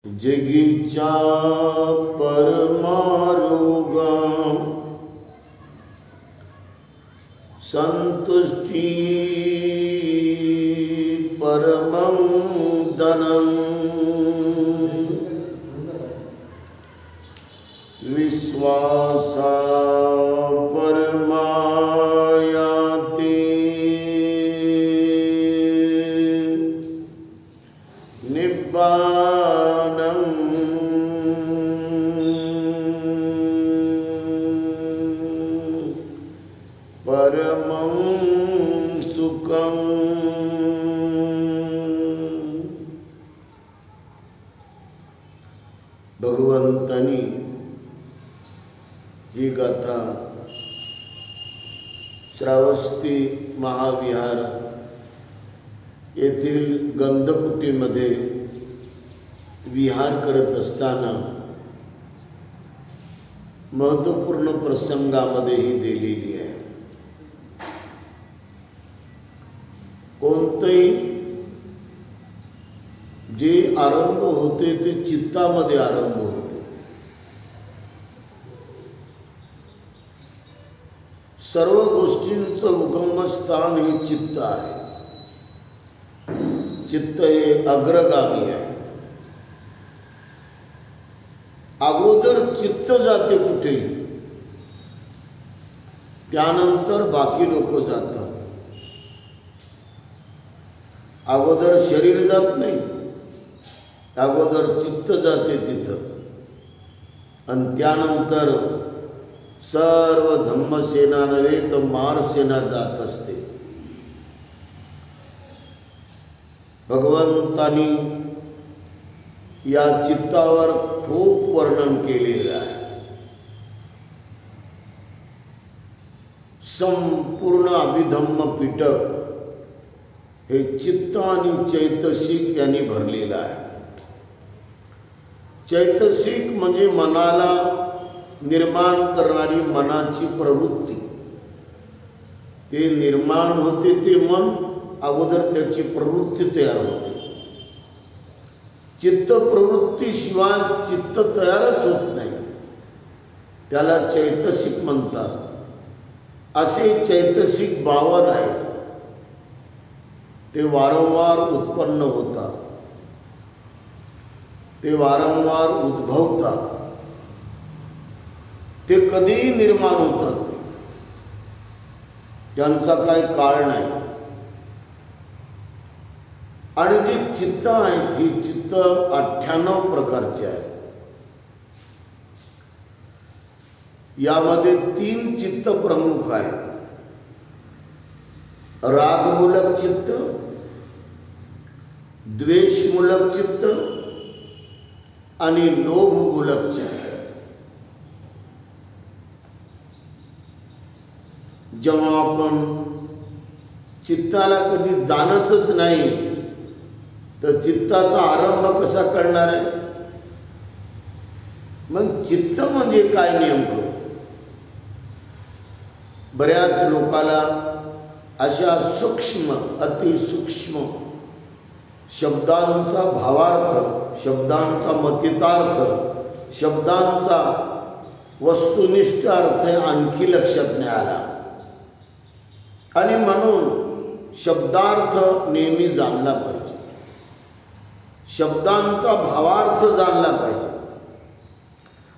जगीचा परमारोग संतुष्टि परमं धनं विश्वासा परमायाति निब्बानं परमं सुखं। भगवंतानी ही गाथा श्रावस्ती महाविहार येथील गंधकुटीमध्ये विहार करत असताना महत्त्वपूर्ण प्रसंगामध्ये ही दिलेली आहे। कोणतेही जे आरंभ होते ते चित्तामध्ये आरंभ होते। सर्व गोष्टींचं उगमस्थान हे चित्त आहे। चित्त हे अग्रगामी आहे। अगोदर चित्त जाते कुठे, त्यानंतर बाकी लोक जातात। अगोदर शरीर जात नाही, अगोदर चित्त जाते तिथं, आणि त्यानंतर सर्व धम्मसेना नव्हे तर मारसेना जात असते। भगवंतानी या चित्तावर खूप वर्णन केलेलं आहे। संपूर्ण अभिधम्म पीठक हे चित्त आणि चैतसिक यांनी भरलेलं आहे। चैतसिक म्हणजे मनाला निर्माण करणारी मनाची प्रवृत्ती। ते निर्माण होते ते मन, अगोदर त्याची प्रवृत्ती तयार होते। चित्त प्रवृत्तीशिवाय चित्त तयारच होत नाही, त्याला चैतसिक म्हणतात। असे चैतसिक 52 आहेत। ते वारंवार उत्पन्न होतात, ते वारंवार उद्भवतात, ते कधीही निर्माण होतात, त्यांचा काही काळ नाही। आणि जे चित्त आहेत ही चित्त 98 प्रकारचे आहेत। यामध्ये 3 चित्त प्रमुख आहेत। रागमूलक चित्त, द्वेषमूलक चित्त आणि लोभमूलक चित्त। जेव्हा आपण चित्ताला कधी जाणतच नाही तर चित्ताचा आरंभ कसा करणार आहे? मग चित्त म्हणजे काय नेमकं? बऱ्याच लोकाला अशा सूक्ष्म अतिसूक्ष्म शब्दांचा भावार्थ, शब्दांचा मतितार्थ, शब्दांचा वस्तुनिष्ठ अर्थ आणखी लक्षात नाही आला। आणि म्हणून शब्दार्थ नेहमी जाणला पाहिजे, शब्दांचा भावार्थ जाणला पाहिजे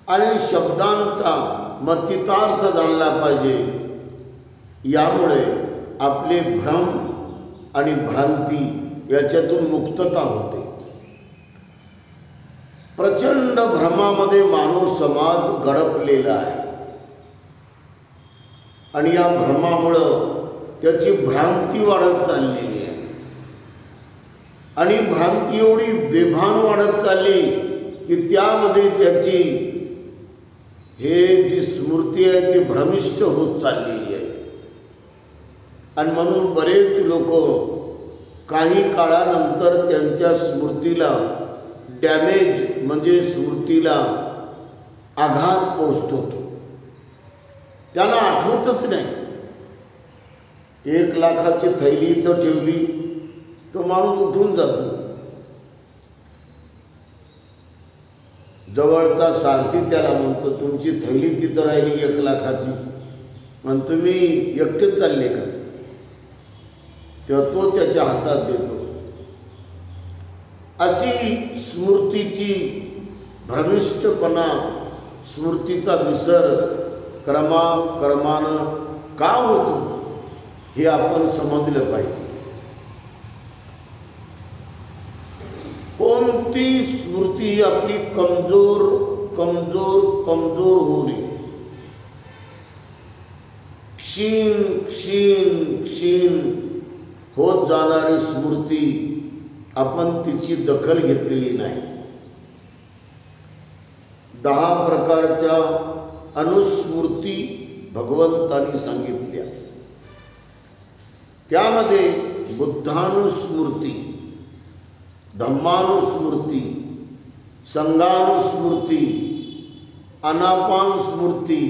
आणि शब्दांचा मतितार्थ जाणला पाहिजे। यामुळे आपले भ्रम आणि भ्रांती याच्यातून मुक्तता होते। प्रचंड भ्रमामध्ये मानव समाज गडपलेला आहे आणि या भ्रमामुळे त्याची भ्रांती वाढत चाललेली आहे। आणि भ्रांती एवढी बेभान वाढत चालली की त्यामध्ये त्याची हे जी स्मृती आहे ती भ्रमिष्ट होत चाललेली आहे। आणि म्हणून बरेच लोक काही काळानंतर त्यांच्या स्मृतीला डॅमेज म्हणजे स्मृतीला आघात पोहोचतो, त्यांना आठवतच नाही। 1 लाखाची थैली इथं ठेवली तो माणूस उठून जातो, जवळचा सारथी त्याला म्हणतो, तुमची थैली तिथं राहिली 1 लाखाची आणि तुम्ही एकटेच चालले का? तेव्हा तो त्याच्या हातात देतो. अशी स्मृतीची भ्रमिष्टपणा, स्मृतीचा विसर क्रमानं का होतो हे आपण समजलं पाहिजे. कोणती स्मृती आपली कमजोर होऊ नये. क्षीण होत जाणारी स्मृती आपण तिची दखल घेतलेली नाही. 10 प्रकारच्या अनुस्मृती भगवंतांनी सांगितल्या. त्यामध्ये बुद्धानुस्मृती, धम्मानुस्मृती, संघानुस्मृती, अनापानस्मृती,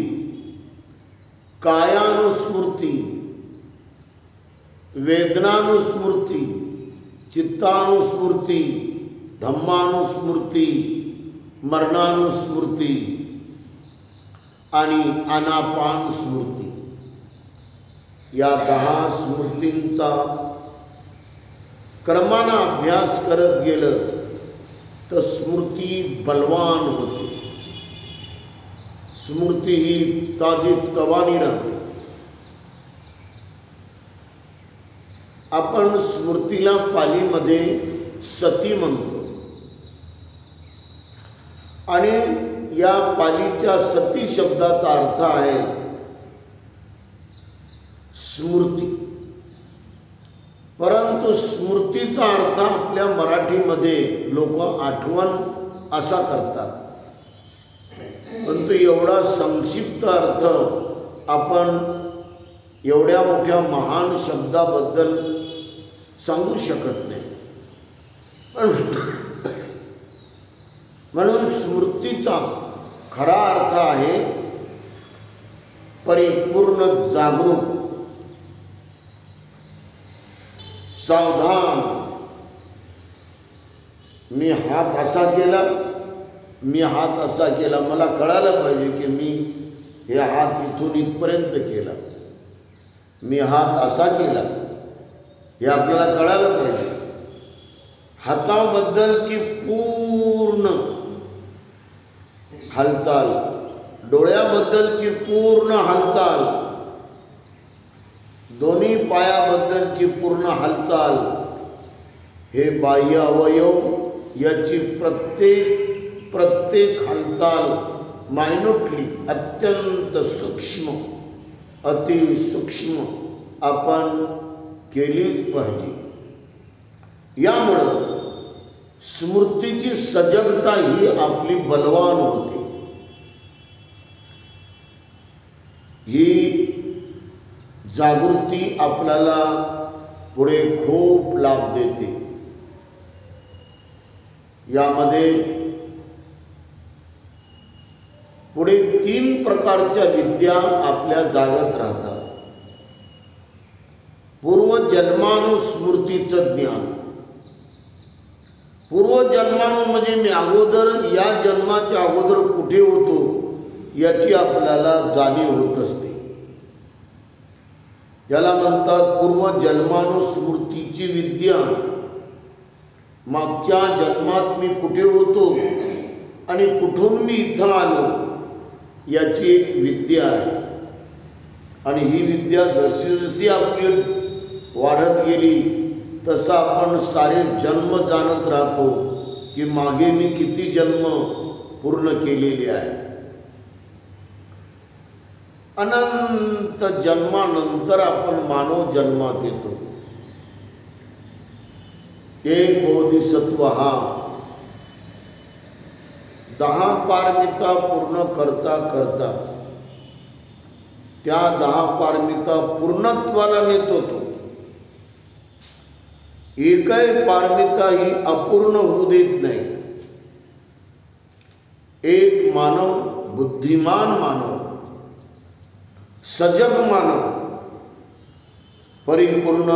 कायानुस्मृती, वेदनानुस्मृती, चित्तानुस्मृती, धम्मानुस्मृती, मरणानुस्मृती आणि अनापान स्मृती या 10 स्मृतींचा क्रमानं अभ्यास करत गेलं तर स्मृती बलवान होते. स्मृती ही ताजीतवानी राहते. आपण स्मृतीला पालीमध्ये सती म्हणतो आणि या पालीच्या सती शब्दाचा अर्थ आहे स्मृती. परंतु स्मृतीचा अर्थ आपल्या मराठीमध्ये लोक आठवण असा करतात, परंतु एवढा संक्षिप्त अर्थ आपण एवढ्या मोठ्या महान शब्दाबद्दल सांगू शकत नाही. म्हणून स्मृतीचा खरा अर्थ आहे परिपूर्ण जागरूक, सावधान. मी हात असा केला, मला कळालं पाहिजे की मी हे हात इथून इथपर्यंत केला. मी हात असा केला हे आपल्याला कळालं पाहिजे. हाताबद्दलची पूर्ण हालचाल, डोळ्याबद्दलची पूर्ण हालचाल, दोन्ही पायाबद्दलची पूर्ण हालचाल, हे बाह्य अवयव याची प्रत्येक हालचाल मायन्यूटली, अत्यंत सूक्ष्म, अतिसूक्ष्म आपण केलीच पाहिजे. यामुळं स्मृतीची सजगता ही आपली बलवान होते. ही जागृती आपल्याला पुढे खूप लाभ देते. यामध्ये पुढे 3 प्रकारच्या विद्या आपल्या जागत राहतात. पूर्वजन्मानुस्मृतीचं ज्ञान. पूर्वजन्मानु म्हणजे मी अगोदर या जन्माच्या अगोदर कुठे होतो याची आपल्याला जाणीव होत असते. याला म्हणतात पूर्वजन्मानुस्मृतीची विद्या. मागच्या जन्मात मी कुठे होतो आणि कुठून मी इथं आलो याची एक विद्या आहे. आणि ही विद्या जशी जशी आपली वाढत गेली तसं आपण सारे जन्म जाणत राहतो की मागे मी किती जन्म पूर्ण केलेले आहे. अनंत जन्मानंतर आपण मानव जन्मात येतो. एक बोधिसत्व हा 10 पारमिता पूर्ण करता करता त्या 10 पारमिता पूर्णत्वाला नेत होतो. एकही पारमिता ही अपूर्ण होऊ देत नाही. एक मानव, बुद्धिमान मानव, सजग मानव, परिपूर्ण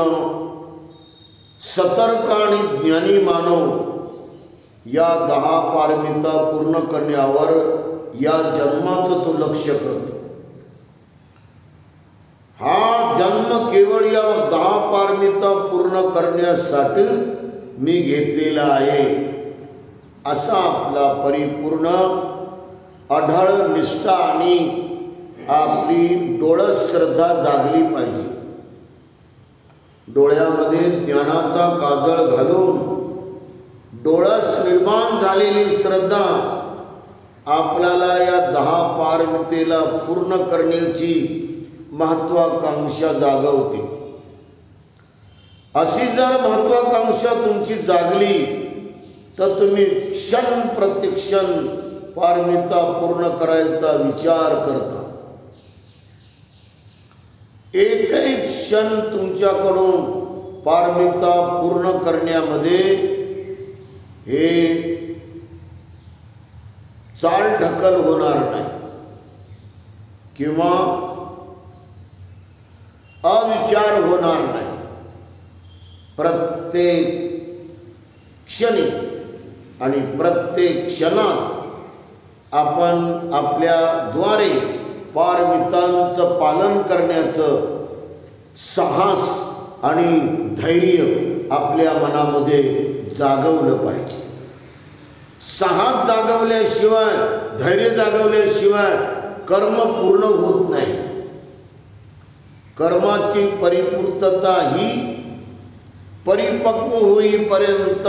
सतर्क आणि ज्ञानी मानव या 10 पारमिता पूर्ण करण्यावर या जन्माचं तो लक्ष करतो. हा जन्म केवळ या 10 पारमिता पूर्ण करण्यासाठी मी घेतलेला आहे, असा आपला परिपूर्ण अढळ निष्ठा आणि आपली डोळस श्रद्धा जागली पाहिजे. डोळ्यामध्ये ज्ञानाचा काजळ घालून डोळस निर्माण झालेली श्रद्धा आपल्याला या 10 पारमितेला पूर्ण करण्याची महत्वाकांक्षा जागवते. अशी जर महत्वाकांक्षा तुमची जागली तर तुम्ही क्षण प्रतिक्षण पारमिता पूर्ण करायचा विचार करता. एकही क्षण तुमच्याकडून पारमिता पूर्ण करण्यामध्ये हे चालढकल होणार नाही किंवा अविचार होणार नाही. प्रत्येक क्षणी आणि प्रत्येक क्षणात आपण आपल्या द्वारे पारमितांचं पालन करण्याचं साहस आणि धैर्य आपल्या मनामध्ये जागवलं पाहिजे. साहस जागवल्याशिवाय, धैर्य जागवल्याशिवाय कर्म पूर्ण होत नाही. कर्माची परिपूर्तता ही परिपक्व होईपर्यंत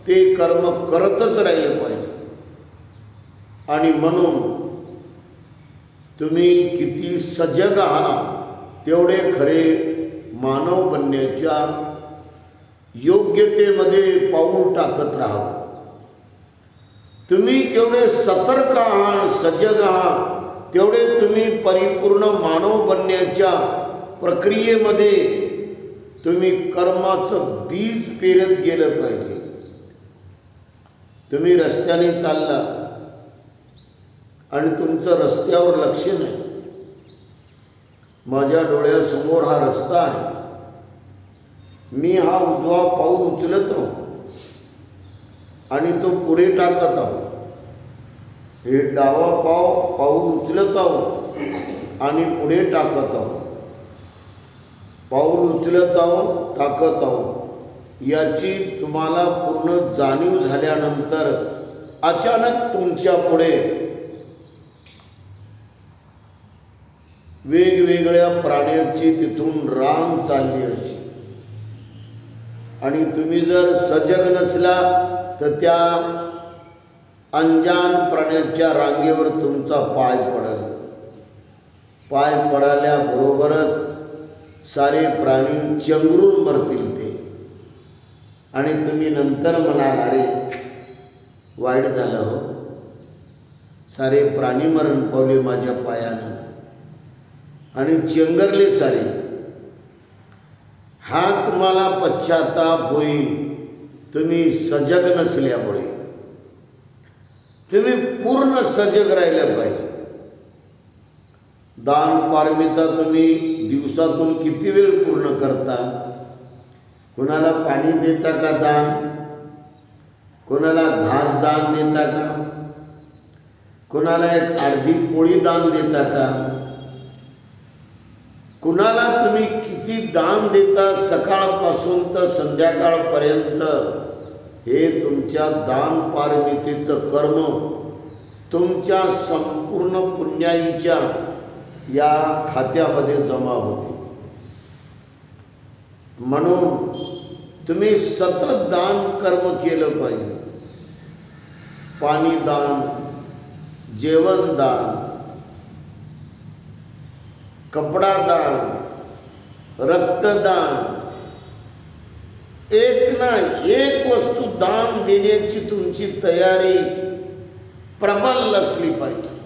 ते कर्म करतच राहिले पाहिजे. आणि म्हणून तुम्ही किती सजग आहात तेवढे खरे मानव बनण्याच्या योग्यतेमध्ये पाऊल टाकत राहा. तुम्ही केवढे सतर्क आहात, सजग आहात, तेवढे तुम्ही परिपूर्ण मानव बनण्याच्या प्रक्रियेमध्ये तुम्ही कर्माचं बीज पेरत गेलं पाहिजे. तुम्ही रस्त्याने चालला आणि तुमचं रस्त्यावर लक्ष नाही. माझ्या डोळ्यासमोर हा रस्ता आहे, मी हा उजवा पाऊल उचलतो आणि तो पुढे टाकत आहो. हे डावा पाऊल उचलत आहो आणि पुढे टाकत आहो. पाऊल उचलत आहो, टाकत आहो. याची तुम्हाला पूर्ण जाणीव झाल्यानंतर अचानक तुमच्या पुढे वेगवेगळ्या प्राण्यांची तिथून रांग चालली अशी, आणि तुम्ही जर सजग नसला तर त्या अंजान प्राण्याच्या रांगेवर तुमचा पाय पडेल. पाय पडाल्याबरोबरच सारे प्राणी चंगरून मरतील ते, आणि तुम्ही नंतर म्हणाल अरे वाईट झालं हो, सारे प्राणी मरण पावले माझ्या पायानं आणि चेंगरले सारे. हा तुम्हाला पश्चाताप होईल तुम्ही सजग नसल्यामुळे. तुम्ही पूर्ण सजग राहिलं पाहिजे. दान पारमिता तुम्ही दिवसातून किती वेळ पूर्ण करता? कोणाला पाणी देता का दान? कोणाला घास दान देता का? कोणाला एक अर्धी पोळी दान देता का? कुणाला तुम्ही किती दान देता सकाळपासून तर संध्याकाळपर्यंत? हे तुमच्या दान पारमितेचं कर्म तुमच्या संपूर्ण पुण्याईच्या या खात्यामध्ये जमा होते. म्हणून तुम्ही सतत दान कर्म केलं पाहिजे. पाणी दान, जेवण दान, कपडा दान, रक्तदान, एक ना एक वस्तू दान देण्याची तुमची तयारी प्रबल असली पाहिजे.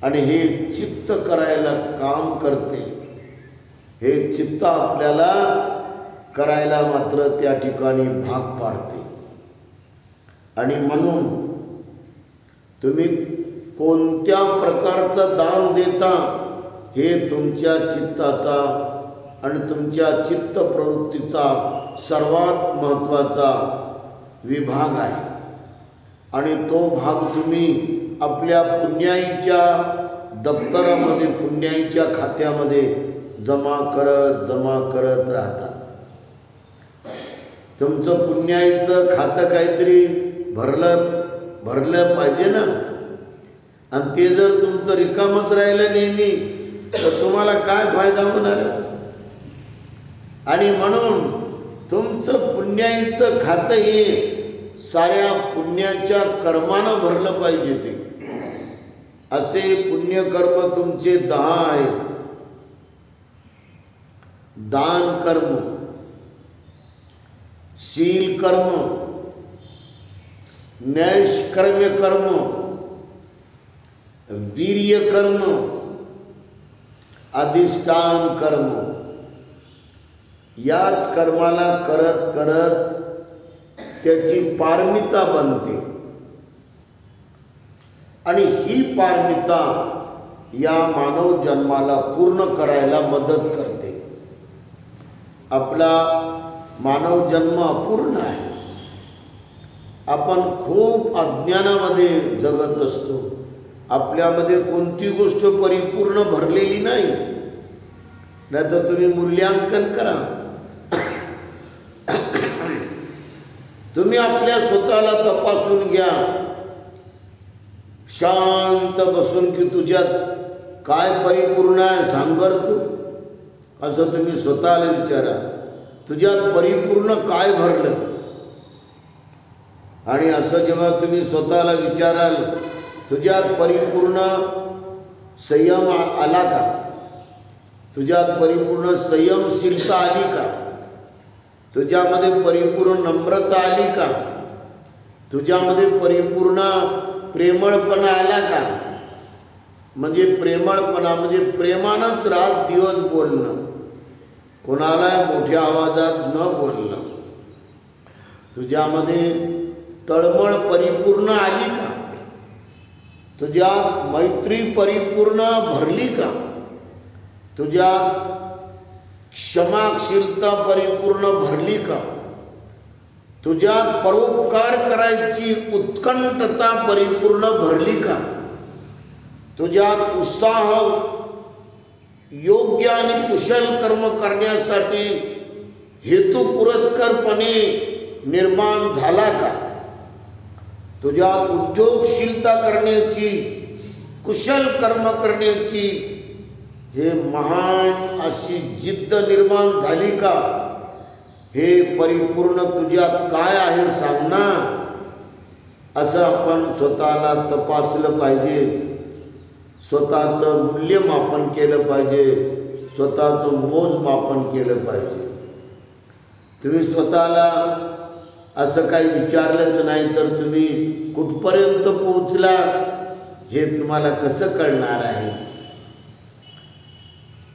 आणि हे चित्त करायला काम करते. हे चित्त आपल्याला करायला मात्र त्या ठिकाणी भाग पाडते. आणि म्हणून तुम्ही कोणत्या प्रकारचं दान देता हे तुमच्या चित्ताचा आणि तुमच्या चित्त प्रवृत्तीचा सर्वात महत्त्वाचा विभाग आहे आणि तो भाग तुम्ही आपल्या पुण्याईच्या दप्तरामध्ये, पुण्याईच्या खात्यामध्ये जमा करत राहता. तुमचं पुण्याईचं खातं काहीतरी भरलं पाहिजे ना. आणि ते जर तुमचं रिकामच राहिलं नेहमी तर तुम्हाला काय फायदा होणार. आणि म्हणून तुमचं पुण्याईचं खातं हे साऱ्या पुण्याच्या कर्मानं भरलं पाहिजे. ते असे पुण्यकर्म तुमचे 10 आहेत. दान कर्म, शील कर्म, नैष्कर्म्य कर्म, वीर्य कर्म, अधिष्ठान कर्म. याच कर्माला करत करत त्याची पारमिता बनते आणि ही पारमिता या मानव जन्माला पूर्ण करायला मदत करते. आपला मानव जन्म अपूर्ण आहे. आपण खूप अज्ञानामध्ये जगत असतो. आपल्यामध्ये कोणती गोष्ट परिपूर्ण भरलेली नाही. नाहीतर तुम्ही मूल्यांकन करा. तुम्ही आपल्या स्वतःला तपासून घ्या. शांत बसून की तुझ्यात काय परिपूर्ण आहे सांग बरं तू. असं तुम्ही स्वतःला विचारा. तुझ्यात परिपूर्ण काय भरलं. आणि असं जेव्हा तुम्ही स्वतःला विचाराल तुझ्यात परिपूर्ण संयम आला का, तुझ्यात परिपूर्ण संयमशीलता आली का, तुझ्यामध्ये परिपूर्ण नम्रता आली का, तुझ्यामध्ये परिपूर्ण प्रेमळपणा आला का. म्हणजे प्रेमळपणा म्हणजे प्रेमानंच रात दिवस बोलणं, कोणाला मोठ्या आवाजात न बोलणं. तुझ्यामध्ये तळमळ परिपूर्ण आली का, तुझ्यात मैत्री परिपूर्ण भरली का, तुझ्यात क्षमाशीलता परिपूर्ण भरली का, तुझ्यात परोपकार करायची उत्कंठता परिपूर्ण भरली का, तुझ्यात उत्साह योग्य आणि कुशल कर्म करण्यासाठी हेतू पुरस्करपणे निर्माण झाला का, तुझ्यात उद्योगशीलता करण्याची, कुशल कर्म करण्याची हे महान अशी जिद्द निर्माण झाली का. हे परिपूर्ण तुझ्यात काय आहे सांग ना. असं आपण स्वतःला तपासलं पाहिजे. स्वतःचं मूल्यमापन केलं पाहिजे, स्वतःचं मोजमापन केलं पाहिजे. तुम्ही स्वतःला असं काही विचारलंच नाही तर तुम्ही कुठपर्यंत पोहोचला हे तुम्हाला कसं कळणार आहे.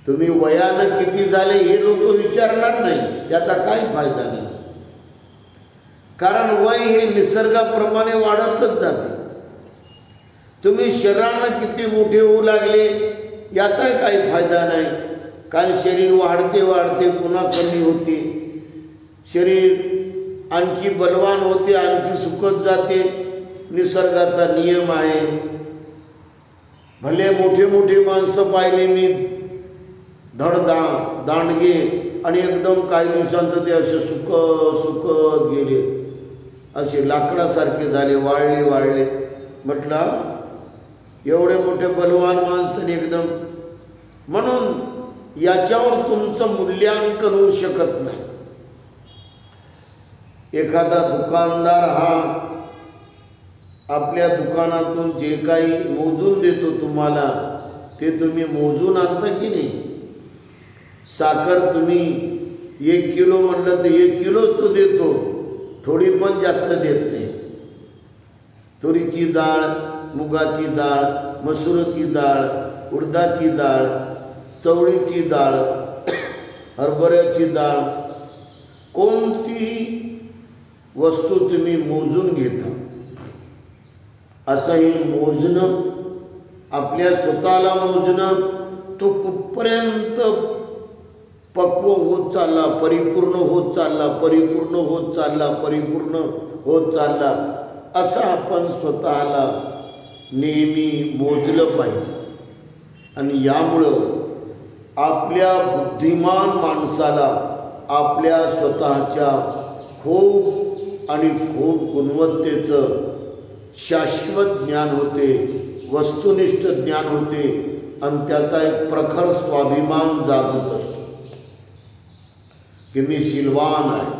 तुम्ही वयानं किती झाले हे लोक विचारणार नाही, त्याचा काही फायदा नाही. कारण वय हे निसर्गाप्रमाणे वाढतच जाते. तुम्ही शरीरानं किती मोठे होऊ लागले याचा काही फायदा नाही. कारण शरीर वाढते वाढते पुन्हा कमी होते. शरीर आणखी बलवान होते, आणखी सुकत जाते. निसर्गाचा नियम आहे. भले मोठे मोठे माणसं पाहिले मी, दांडगे, आणि एकदम काही दिवसांत ते असे सुकत गेले, असे लाकडासारखे झाले, वाळले. म्हटलं एवढे मोठे बलवान माणसं एकदम. म्हणून याच्यावर तुमचं मूल्यांकन होऊ शकत नाही. एखादा दुकानदार हा आपल्या दुकानातून जे काही मोजून देतो तुम्हाला ते तुम्ही मोजून आणता की नाही. साखर तुम्ही 1 किलो म्हणलं तर 1 किलोच तो देतो, थोडी पण जास्त देत नाही. तुरीची डाळ, मुगाची डाळ, मसूरची डाळ, उडदाची डाळ, चवळीची डाळ, हरभऱ्याची डाळ, कोणतीही वस्तू तुम्ही मोजून घेता. असंही मोजणं, आपल्या स्वतःला मोजणं, तो कुठपर्यंत पक्व होत चालला, परिपूर्ण होत चालला, परिपूर्ण होत चालला, परिपूर्ण होत चालला असं आपण स्वतःला नेहमी मोजलं पाहिजे. आणि यामुळं आपल्या बुद्धिमान माणसाला आपल्या स्वतःच्या खूप आणि खूप गुणवत्तेचं शाश्वत ज्ञान होते, वस्तुनिष्ठ ज्ञान होते आणि त्याचा एक प्रखर स्वाभिमान जागत असतो की मी शीलवान आहे,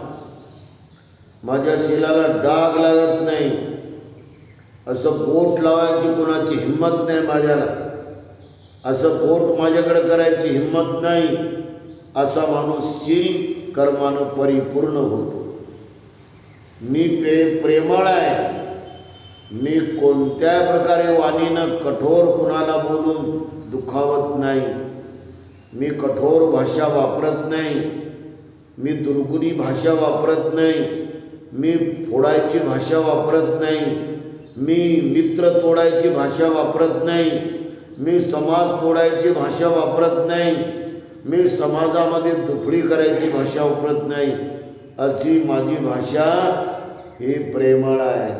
माझ्या शीलाला डाग लागत नाही, असं बोट लावायची कोणाची हिंमत नाही माझ्याला, असं बोट माझ्याकडे करायची हिंमत नाही, असा माणूस शील कर्मानं परिपूर्ण होतो. मी प्रेमळ आहे, मी कोणत्या प्रकारे वाणीनं कठोर कुणाला बोलून दुखावत नाही, मी कठोर भाषा वापरत नाही, मी दुर्गुणी भाषा वापरत नाही, मी फोडायची भाषा वापरत नाही, मी मित्र तोडायची भाषा वापरत नाही, मी समाज तोडायची भाषा वापरत नाही, मी समाजामध्ये दुफडी करायची भाषा वापरत नाही. अशी माझी भाषा ही प्रेमळ आहे,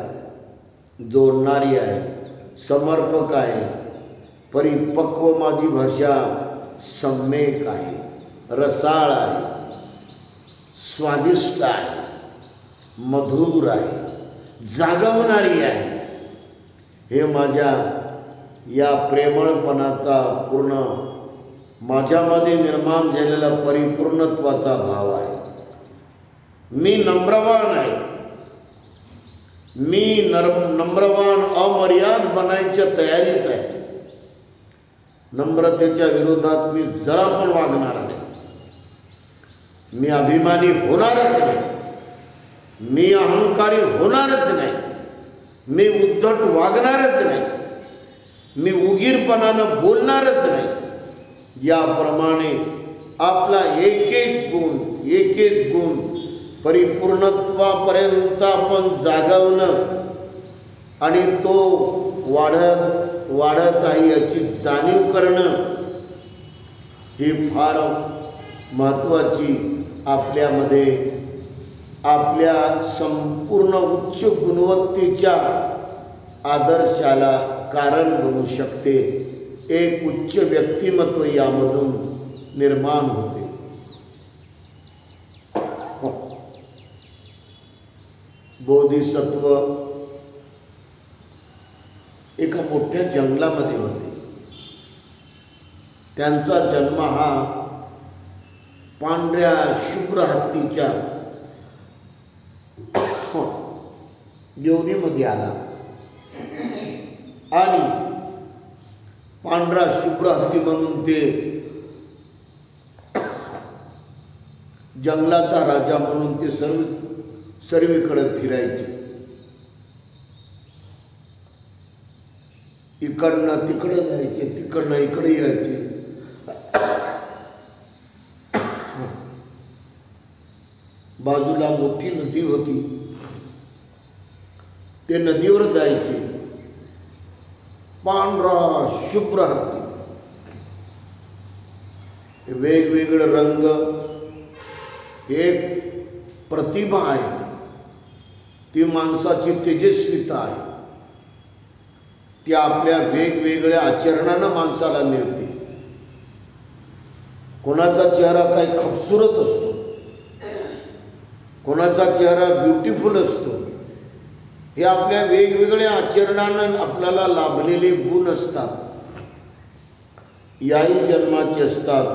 जोडणारी आहे, समर्पक आहे. परिपक्व माझी भाषा सम्यक आहे, रसाळ आहे, स्वादिष्ट आहे, मधुर आहे, जागवणारी आहे. हे माझ्या या प्रेमळपणाचा पूर्ण माझ्यामध्ये निर्माण झालेला परिपूर्णत्वाचा भाव आहे. मी नम्रवान आहे, मी नम्रवान अमर्याद बनायच्या तयारीत आहे. नम्रतेच्या विरोधात मी जरा पण वागणार नाही, मी अभिमानी होणारच नाही, मी अहंकारी होणारच नाही, मी उद्धट वागणारच नाही, मी उगीरपणानं बोलणारच नाही. याप्रमाणे आपला एक एक गुण परिपूर्णत्वापर्यंत आपण जागवणं आणि तो वाढत आहे याची जाणीव करणं ही फार महत्त्वाची आपल्यामध्ये आपल्या संपूर्ण उच्च गुणवत्तेच्या आदर्शाला कारण बनू शकते. एक उच्च व्यक्तिमत्व यामधून निर्माण होते. बोधिसत्व एका मोठ्या जंगलामध्ये होते. त्यांचा जन्म हा पांढऱ्या शुभ्र हत्तीच्या योनीमध्ये आला आणि पांढरा शुभ्र हत्ती म्हणून ते जंगलाचा राजा म्हणून ते सर्वीकडे फिरायचे. इकडनं तिकडे जायचे, तिकडनं इकडे यायचे. बाजूला मोठी नदी होती, ते नदीवर जायचे. पांढरा शुभ्र हत्ती, वेगवेगळे रंग, एक प्रतिभा आहे, ती माणसाची तेजस्विता आहे. ती आपल्या वेगवेगळ्या आचरणानं माणसाला मिळते. कोणाचा चेहरा काही खूबसूरत असतो, कोणाचा चेहरा ब्युटिफुल असतो. हे आपल्या वेगवेगळ्या आचरणानं आपल्याला लाभलेले गुण असतात. याही जन्माचे असतात,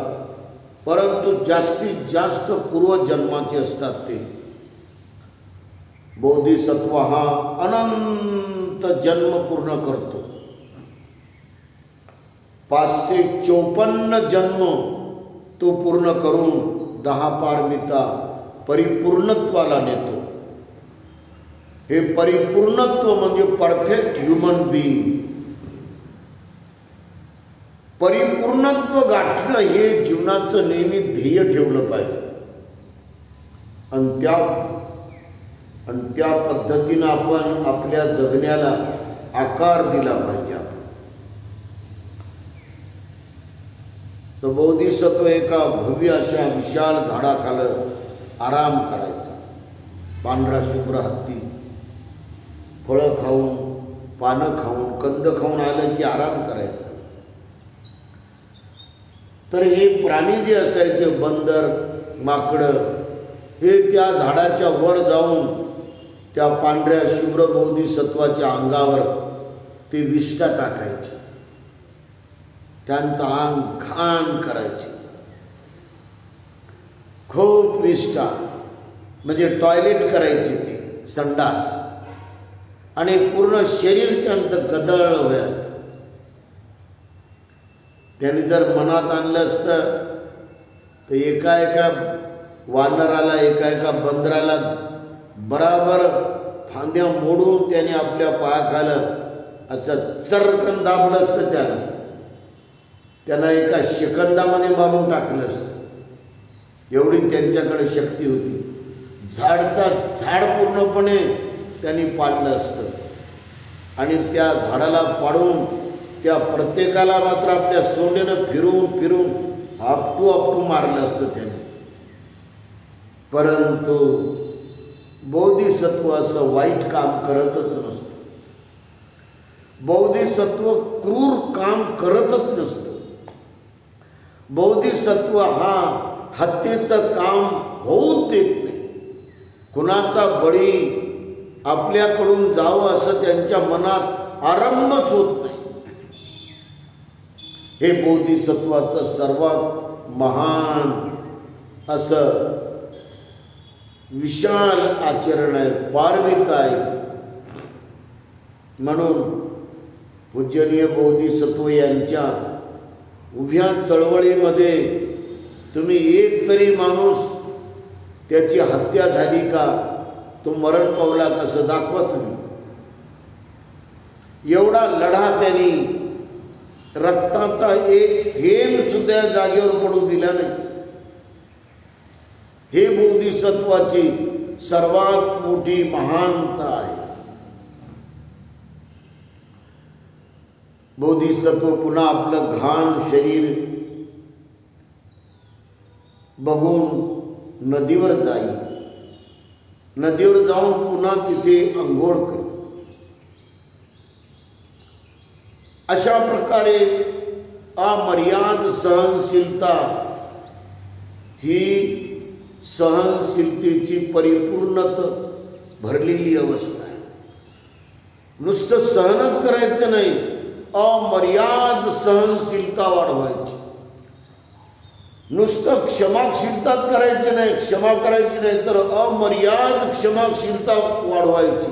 परंतु जास्तीत जास्त पूर्वजन्माचे असतात. ते बोधिसत्व हा अनंत जन्म पूर्ण करतो. 554 जन्म तो पूर्ण करून 10 पारमिता परिपूर्णत्वाला नेतो. हे परिपूर्णत्व म्हणजे परफेक्ट ह्युमन बीइंग. परिपूर्णत्व गाठणं हे जीवनाचं नेहमी ध्येय ठेवलं पाहिजे आणि त्या पद्धतीनं आपण आपल्या जगण्याला आकार दिला पाहिजे. तर बोधिसत्व एका भव्य अशा विशाल झाडाखाली आराम करायचा. पांढरा शुभ्र हत्ती फळं खाऊन, पानं खाऊन, कंद खाऊन आलं की आराम करायचा. तर हे प्राणी जे असायचे, बंदर, माकडं, हे त्या झाडाच्या वर जाऊन त्या पांढऱ्या शुभ्र बोधिसत्वाच्या अंगावर ते विष्ठा टाकायचे, त्यांचं अंग घाण करायचे. खूप विष्ठा म्हणजे टॉयलेट करायचे, ते संडास, आणि पूर्ण शरीर त्यांचं गदळ व्हायचं. त्यांनी जर मनात आणलं असतं तर एका वानराला, एका बंदराला बराबर फांद्या मोडून त्याने आपल्या पायाखालं असं चरकन दाबलं असतं. त्यांना एका सेकंदामध्ये मारून टाकलं असतं. एवढी त्यांच्याकडे शक्ती होती. झाडचा झाड पूर्णपणे त्यांनी पाडलं असतं, आणि त्या झाडाला पाडून त्या प्रत्येकाला मात्र आपल्या सोंडेनं फिरून फिरून आपटू मारलं असतं त्याने. परंतु बोधिसत्व असं वाईट काम करतच नसतं. बोधिसत्व क्रूर काम करतच नसतं. बोधिसत्व हा हत्येचं काम होऊच देत नाही. कुणाचा बळी आपल्याकडून जावं असं त्यांच्या मनात आरंभच होत नाही. हे बोधिसत्वाचं सर्वात महान असं विशाल आचरण आहे, पारमिता आहे. म्हणून पूजनीय बोधिसत्व यांच्या उभ्या चळवळीमध्ये तुम्ही एक तरी माणूस त्याची हत्या झाली का, तो मरण पावला कसं दाखवा तुम्ही. एवढा लढा त्यांनी, रक्ताचा एक थेंब सुद्धा जागेवर पडू दिला नाही. हे बोधिसत्वाची सर्वात मोठी महानता आहे. बोधिसत्व पुन्हा आपलं घाण शरीर बघून नदीवर जाईल. नदीवर जाऊन पुन्हा तिथे अंघोळ करेल. अशा प्रकारे अमर्याद सहनशीलता ही सहनशीलतेची परिपूर्णता भरलेली अवस्था आहे. नुसतं सहनच करायचं नाही, अमर्याद सहनशीलता वाढवायची. नुसतं क्षमाशीलताच करायची नाही, क्षमा करायची नाही, तर अमर्याद क्षमाशीलता वाढवायची.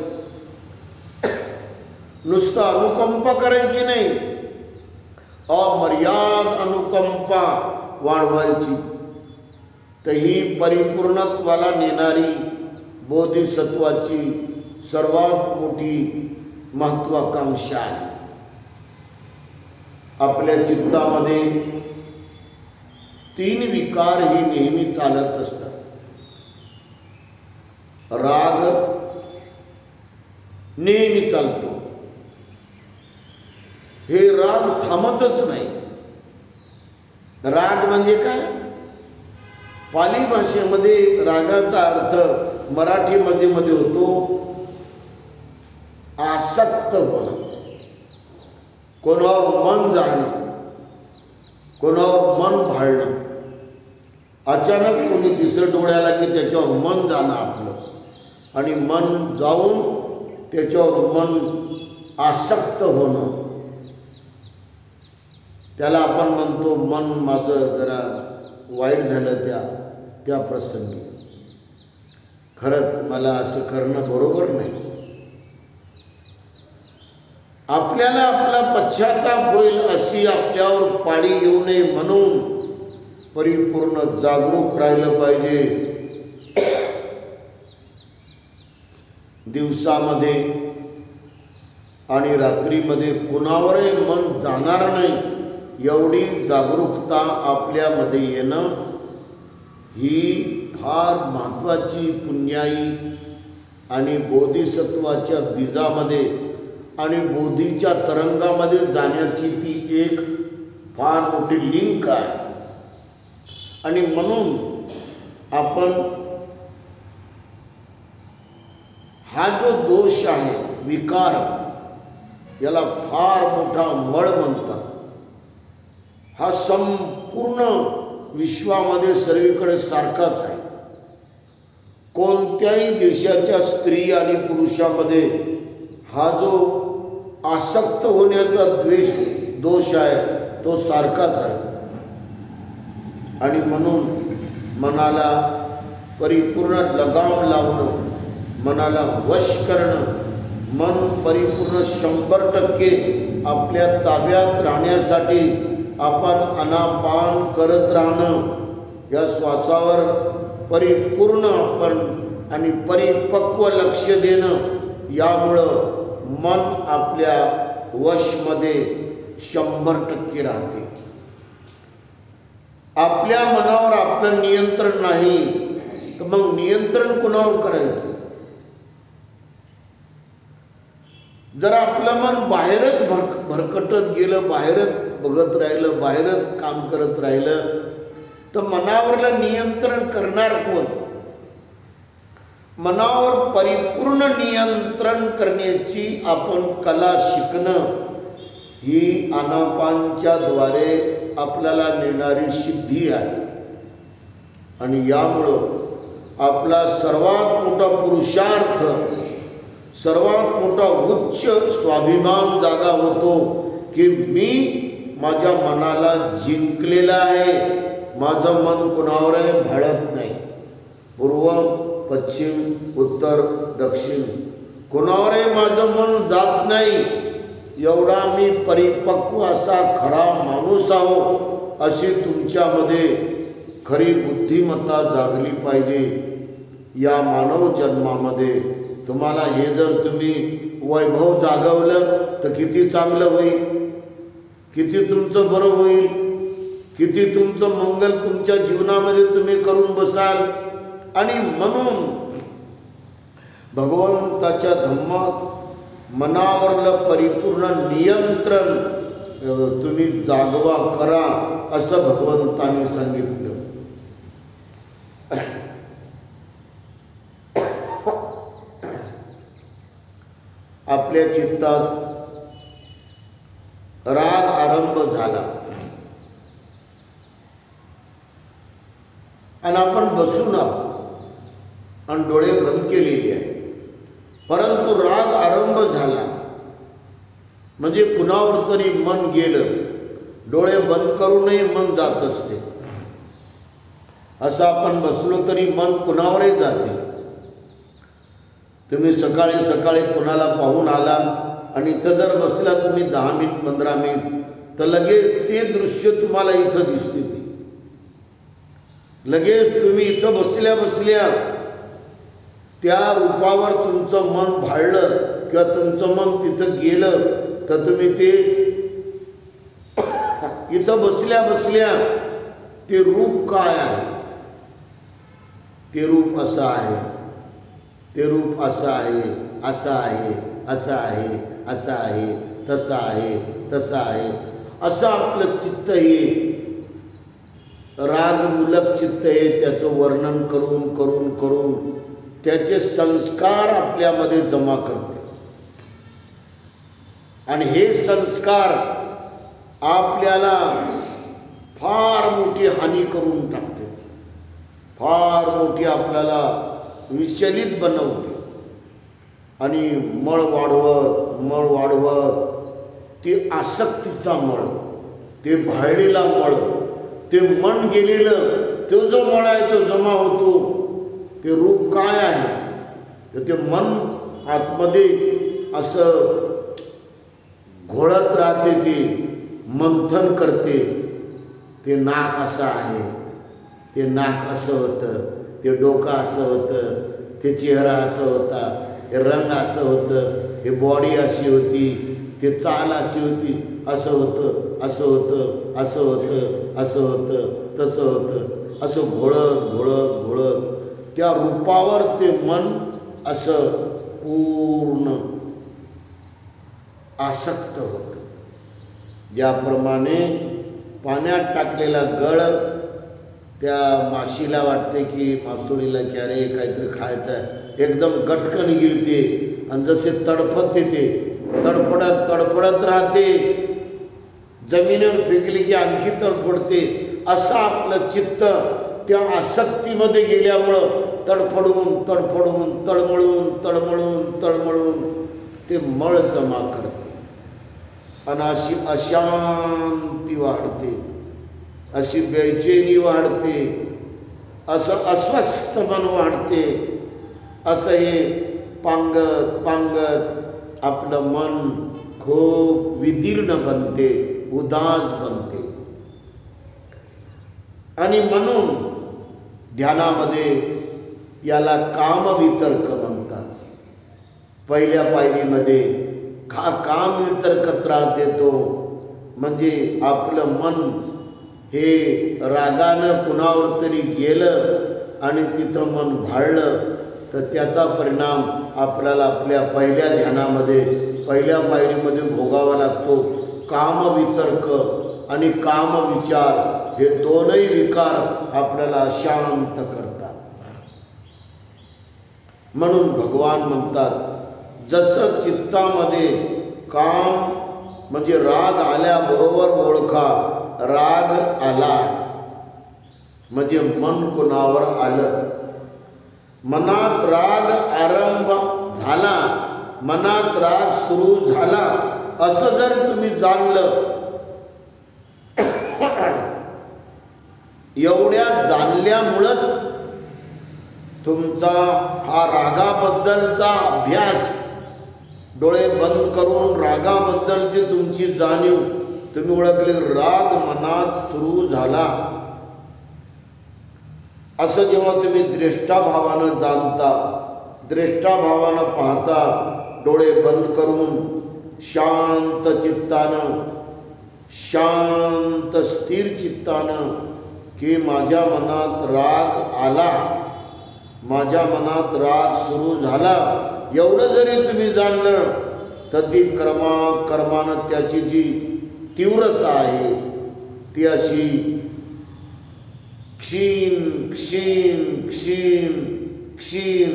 नुसतं अनुकंपा करायची नाही, अमर्याद अनुकंपा वाढवायची. तर ही परिपूर्णत्वाला नेणारी बोधिसत्वाची सर्वात मोठी महत्वाकांक्षा आहे. आपल्या चित्तामध्ये 3 विकार ही नेहमी चालत असतात. राग नेहमी चालतो. हे राग थांबतच नाही. राग म्हणजे काय? पाली भाषेमध्ये रागाचा अर्थ मराठीमध्ये होतो आसक्त होणं, कोणावर मन जाणं, कोणावर मन भाळणं. अचानक कोणी दिसत डोळ्याला की त्याच्यावर मन जाणं आपलं, आणि मन जाऊन त्याच्यावर मन आसक्त होणं, त्याला आपण म्हणतो मन माझं जरा वाईट झालं त्या प्रसंगी. खरंच मला असं करणं बरोबर नाही. आपल्याला आपला पश्चाताप होईल अशी आपल्यावर पाळी येऊ नये म्हणून परिपूर्ण जागरूक राहिलं पाहिजे. दिवसामध्ये आणि रात्रीमध्ये कुणावरही मन जाणार नाही एवढी जागरूकता आपल्यामध्ये येणं ही फार महत्त्वाची पुण्याई आणि बोधिसत्वाच्या बीजामध्ये आणि बोधीच्या तरंगामध्ये जाण्याची ती एक फार मोठी लिंक आहे. आणि म्हणून आपण हा जो दोष आहे विकार, याला फार मोठा मळ म्हणतात. हा संपूर्ण विश्वामध्ये सर्वीकडे सारखाच आहे. कोणत्याही देशाच्या स्त्री आणि पुरुषामध्ये हा जो आसक्त होण्याचा दोष आहे तो सारखाच आहे. आणि म्हणून मनाला परिपूर्ण लगाम लावणं, मनाला वश करणं, मन परिपूर्ण 100% आपल्या ताब्यात राहण्यासाठी आपण आनापान करत राहणं, या श्वासावर परिपूर्ण आपण आणि परिपक्व लक्ष देणं, यामुळं मन आपल्या वशमध्ये 100% राहते. आपल्या मनावर आपलं नियंत्रण नाही तर मग नियंत्रण कोणावर करायचं? जर आपलं मन बाहेरच भरकटत गेलं, बाहेरच बघत राहिलं, बाहेरच काम करत राहिलं, तर मनावरलं नियंत्रण करणार कोण? मनावर परिपूर्ण नियंत्रण करण्याची आपण कला शिकणं ही आनापानच्या द्वारे आपल्याला मिळणारी सिद्धी आहे. आणि यामुळं आपला सर्वात मोठा पुरुषार्थ, सर्वात मोठा उच्च स्वाभिमान जागा होतो की मी माझ्या मनाला जिंकलेला आहे. माझं मन कुणावरही भाळत नाही. पूर्व, पश्चिम, उत्तर, दक्षिण कोणावरही माझं मन जात नाही. एवढा मी परिपक्व असा खरा माणूस आहो, अशी तुमच्यामध्ये खरी बुद्धिमत्ता जागली पाहिजे. या मानव जन्मामध्ये तुम्हाला हे जर तुम्ही वैभव जागवलं तर किती चांगलं होईल, किती तुमचं बरं होईल, किती तुमचं मंगल तुमच्या जीवनामध्ये तुम्ही करून बसाल. आणि म्हणून भगवंताच्या धम्मात मनावरलं परिपूर्ण नियंत्रण तुम्ही जागवा, करा, असं भगवंतांनी सांगितलं. आपल्या चित्तात राग आरंभ झाला आणि आपण बसून आहोत आणि डोळे बंद केलेले आहे, परंतु राग आरंभ झाला म्हणजे कुणावर तरी मन गेलं. डोळे बंद करूनही मन जात असते. असं आपण बसलो तरी मन कुणावरही जाते. तुम्ही सकाळी सकाळी कुणाला पाहून आला आणि इथं जर बसला तुम्ही 10 मिनिट 15 मिनिट तर लगेच ते दृश्य तुम्हाला इथं दिसते. लगेच तुम्ही इथं बसल्या बसल्या त्या रूपावर तुमचं मन भाळलं किंवा तुमचं मन तिथं गेलं तर तुम्ही ते इथं बसल्या बसल्या ते रूप काय आहे, ते रूप असं आहे, ते रूप असं आहे, असं आहे, असं आहे, असं आहे, तसं आहे, तसं आहे, असं आपलं चित्त हे रागमूलक चित्त हे त्याचं वर्णन करून करून करून त्याचे संस्कार आपल्यामध्ये जमा करते. आणि हे संस्कार आपल्याला फार मोठी हानी करून टाकते, फार मोठी आपल्याला विचलित बनवते. आणि मळ वाढवत ते आसक्तीचा मळ, ते भाळलेला मळ, ते मन गेलेलं तो जो मळ आहे तो जमा होतो. ते रूप काय आहे तर ते मन आतमध्ये असं घोळत राहते, ते मंथन करते. ते नाक असं आहे, ते नाक असं होतं, ते डोकं असं होतं, ते चेहरा असं होता, हे रंग असं होतं, हे बॉडी अशी होती, ते चाल अशी होती, असं होतं, असं होतं, असं होतं, असं होतं, तसं होतं. असं घोळत घोळत घोळत त्या रूपावर ते मन असं पूर्ण आसक्त होतं. ज्याप्रमाणे पाण्यात टाकलेला गळ त्या माशीला वाटते की मासोळीला की अरे काहीतरी खायचं आहे, एकदम गटकन गिळते आणि जसे तडफते ते तडफडत तडफडत राहते, जमिनीवर फेकली की आणखी तडफडते. असं आपलं चित्त त्या आसक्तीमध्ये गेल्यामुळं तडफडून तडफडून तळमळून तळमळून तळमळून ते मळ जमा करते आणि अशी अशांती वाढते, अशी बेचैनी वाढते, असं अस्वस्थ मन वाढते. असं हे पांगत पांगत आपलं मन खूप विदीर्ण बनते, उदास बनते. आणि म्हणून ध्यानामध्ये याला कामवितर्क म्हणतात. पहिल्या पायरीमध्ये कामवितर्क त्रास देतो, म्हणजे आपलं मन हे रागानं कुणावर तरी गेलं आणि तिथं मन भाळलं तर त्याचा परिणाम आपल्याला आपल्या पहिल्या ध्यानामध्ये पहिल्या पायरीमध्ये भोगावा लागतो. कामवितर्क आणि कामविचार हे दोनही विकार आपल्याला अशांत करतात. म्हणून भगवान म्हणतात, जसं चित्तामध्ये काम म्हणजे राग आल्याबरोबर ओळखा, राग आला म्हणजे मन कोणावर आलं. मनात राग आरंभ झाला, मनात राग सुरू झाला असं जर तुम्ही जाणलं, एवढ्या जाणल्यामुळंच तुमचा हा रागाबद्दलचा अभ्यास, डोळे बंद करून रागाबद्दलची तुमची जाणीव तुम्ही ओळखले, राग मनात सुरू झाला असं जेव्हा तुम्ही द्रष्टाभावानं जाणता, द्रष्टाभावानं पाहता, डोळे बंद करून शांत चित्तानं, शांत स्थिर चित्तानं की माझ्या मनात राग आला, माझ्या मनात राग सुरू झाला, एवढं जरी तुम्ही जाणलं तर ती कर्मानं त्याची जी तीव्रता आहे ती अशी क्षीण क्षीण क्षीण क्षीण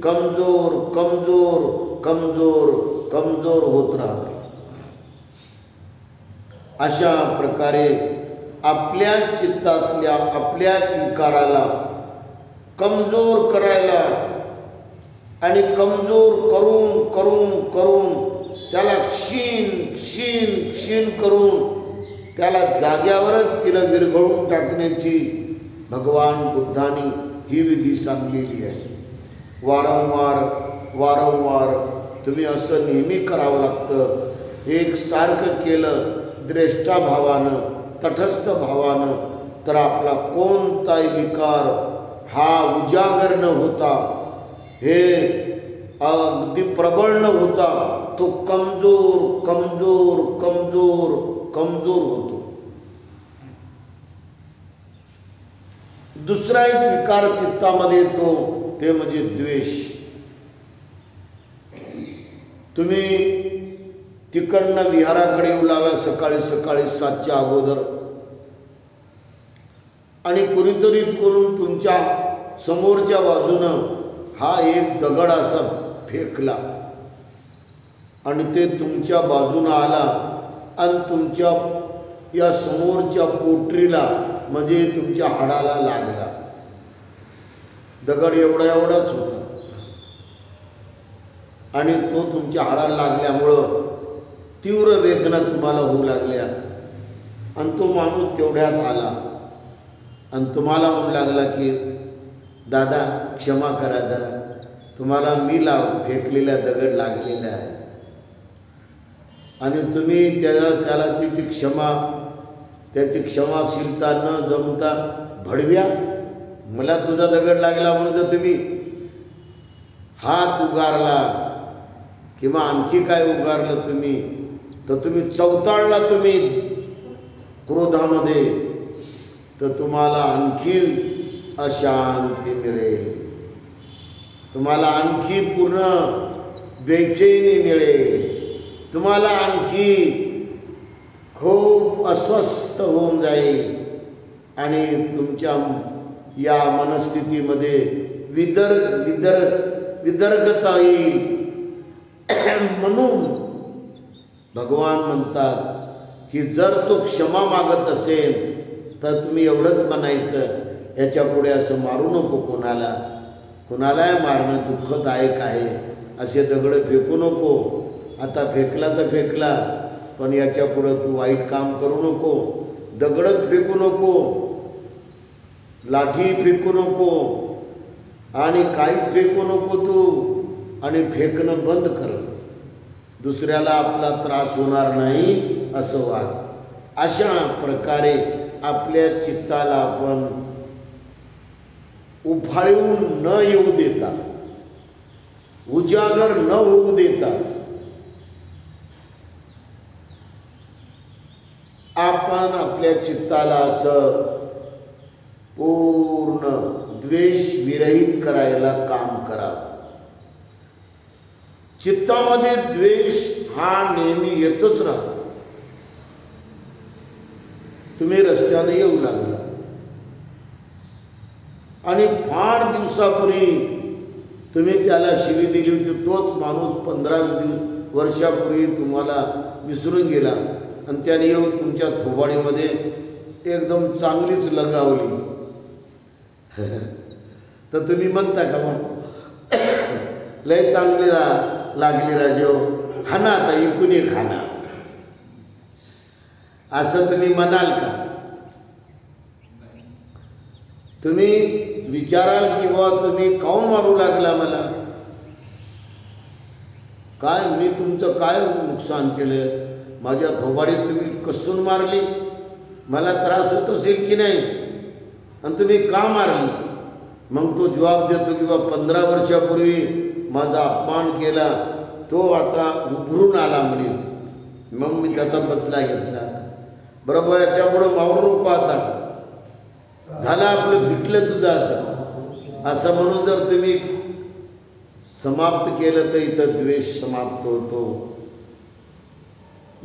कमजोर कमजोर कमजोर कमजोर होत राहते. अशा प्रकारे आपल्या चित्तातल्या आपल्या विकाराला कमजोर करायला आणि कमजोर करून करून करून त्याला क्षीण क्षीण क्षीण करून त्याला जाग्यावरच तिला विरघळून टाकण्याची भगवान बुद्धांनी ही विधी सांगलेली आहे. वारंवार वारंवार तुम्ही असं नेहमी करावं लागतं. एकसारखं केलं द्रष्टाभावानं, तटस्थ भावानं, तर आपला कोणताही विकार हा उजागर न होता, हे अगदी प्रबळ न होता, तो कमजोर कमजोर कमजोर कमजोर होतो. दुसरा एक विकार चित्तामध्ये येतो ते म्हणजे द्वेष. तुम्ही तिकडनं विहाराकडे येऊ लागला सकाळी सकाळी 7च्या अगोदर आणि कुणीतरी करून तुमच्या समोरच्या बाजूनं हा एक दगड असा फेकला आणि ते तुमच्या बाजूनं आला आणि तुमच्या या समोरच्या पोटरीला म्हणजे तुमच्या हाडाला लागला. दगड एवढा एवढाच होता आणि तो तुमच्या हाडाला लागल्यामुळं तीव्र वेदना तुम्हाला होऊ लागल्या आणि तो माणूस तेवढ्यात आला आणि तुम्हाला म्हणू लागला की दादा क्षमा करा, जरा तुम्हाला मी फेकलेला दगड लागलेला आहे. आणि तुम्ही त्याला त्याची क्षमाशीलता न जमता भडव्या, मला तुझा दगड लागला म्हणून जर तुम्ही हात उगारला किंवा आणखी काय उगारलं तुम्ही, तर तुम्ही चवताळला तुम्ही क्रोधामध्ये, तर तुम्हाला आणखी अशांती मिळेल, तुम्हाला आणखी पूर्ण बेचैनी मिळेल, तुम्हाला आणखी खूप अस्वस्थ होऊन जाईल आणि तुमच्या या मनस्थितीमध्ये विदर्गता येईल. म्हणून भगवान म्हणतात की जर तो क्षमा मागत असेल तर तुम्ही एवढंच म्हणायचं, याच्या पुढे असं मारू नको कोणाला, कोणालाही मारणं दुःखदायक आहे, असे दगड फेकू नको, आता फेकला तर फेकला पण याच्या पुढं तू वाईट काम करू नको, दगडच फेकू नको, लाठी फेकू नको आणि काही फेकू नको तू, आणि फेकणं बंद कर, दुसऱ्याला आपला त्रास होणार नाही असं वाग. अशा प्रकारे आपल्या चित्ताला आपण उफाळून न येऊ देता, उजागर न होऊ देता आपण आपल्या चित्ताला असं पूर्ण द्वेष विरहित करायला काम करा. चित्तामध्ये द्वेष हा नेहमी येतच राहतो. तुम्ही रस्त्याने येऊ लागला आणि फार दिवसापूर्वी तुम्ही त्याला शिवी दिली होती, तोच माणूस 15 वर्षापूर्वी तुम्हाला विसरून गेला आणि त्याने येऊन तुमच्या थोबाडीमध्ये एकदम चांगलीच लगावली तर तुम्ही म्हणता का मग लय चांगली लागली राजो, खाना आता इकून ये खाना, असं तुम्ही म्हणाल का? तुम्ही विचाराल की बाबा तुम्ही काऊन मारू लागला मला, काय मी तुमचं काय नुकसान केलं, माझ्या थोबाडीत तुम्ही कसून मारली, मला त्रास होत असेल की नाही आणि तुम्ही का मारली? मग तो जवाब देतो की बाबा 15 वर्षापूर्वी माझा अपमान केला, तो आता उभरून आला म्हणे, मग मी त्याचा बदला घेतला. बरोबर, याच्यापुढं मावरू नको, आता झालं आपलं, फिटलं तुझं आता, असं म्हणून जर तुम्ही समाप्त केलं तर इथं द्वेष समाप्त होतो.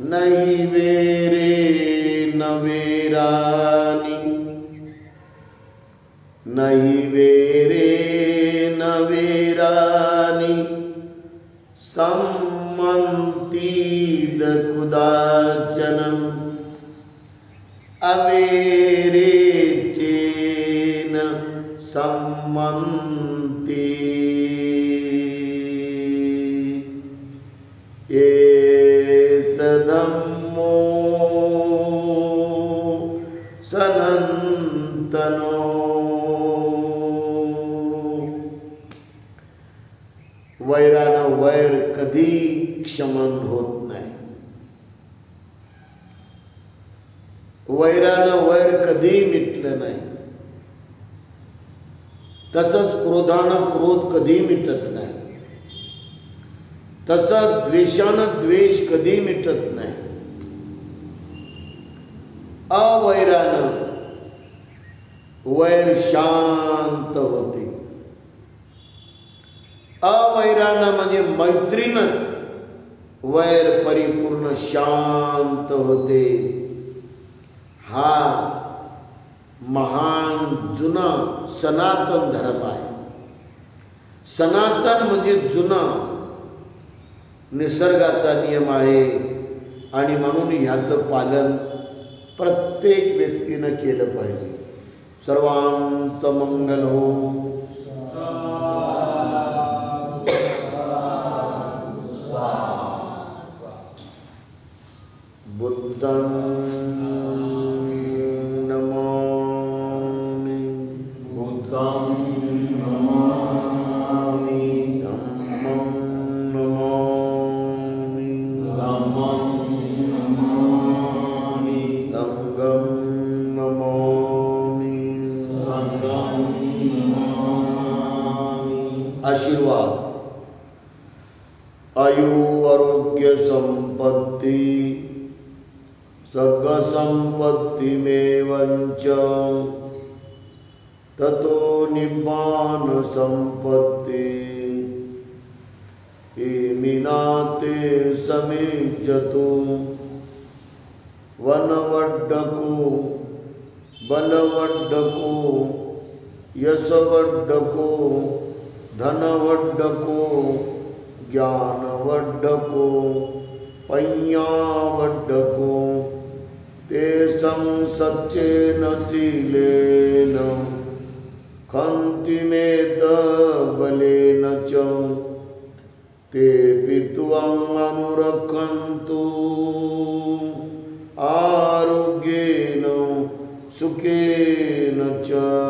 नाही वेरे न वेरानी, नाही वेरे न वेरानी, सम्मंतीद कुदाचनम, अवेरे चेन सम्मंती. धम्मो सनंतनो. वैरानं वैर कधी क्षमन होत नाही, वैरानं वैर कधी मिटलं नाही, तसंच क्रोधानं क्रोध कधी मिटत नाही, तसं द्वेषानं द्वेष कधी मिटत नाही. अवैरानं वैर शांत होते. अवैरानं म्हणजे मैत्रीनं वैर परिपूर्ण शांत होते. हा महान जुना सनातन धर्म आहे. सनातन म्हणजे जुना निसर्गाचा नियम आहे आणि म्हणून ह्याचं पालन प्रत्येक व्यक्तीनं केलं पाहिजे. सर्वांचं मंगल हो. बुद्धं नमामि, बुद्धं नमामि, धम्मं नमामि, धम्मं नमामि, संघं नमामि, संघं नमामि. आशीर्वाद. आयु आरोग्य संपत्ति सर्गसंपत्तिमेवंच ततो निब्बान संपत्ति इमिनाते समीजतु. वनवड्डको बलवड्डको यशवड्डको धनवड्डको ज्ञान वड्डको पय्यावड्डको तेषं सच्चेन शीलेन खन्तिमेतबलेन च तेऽपि त्वं अनुरक्षन्तु आरोग्येन सुखेन च।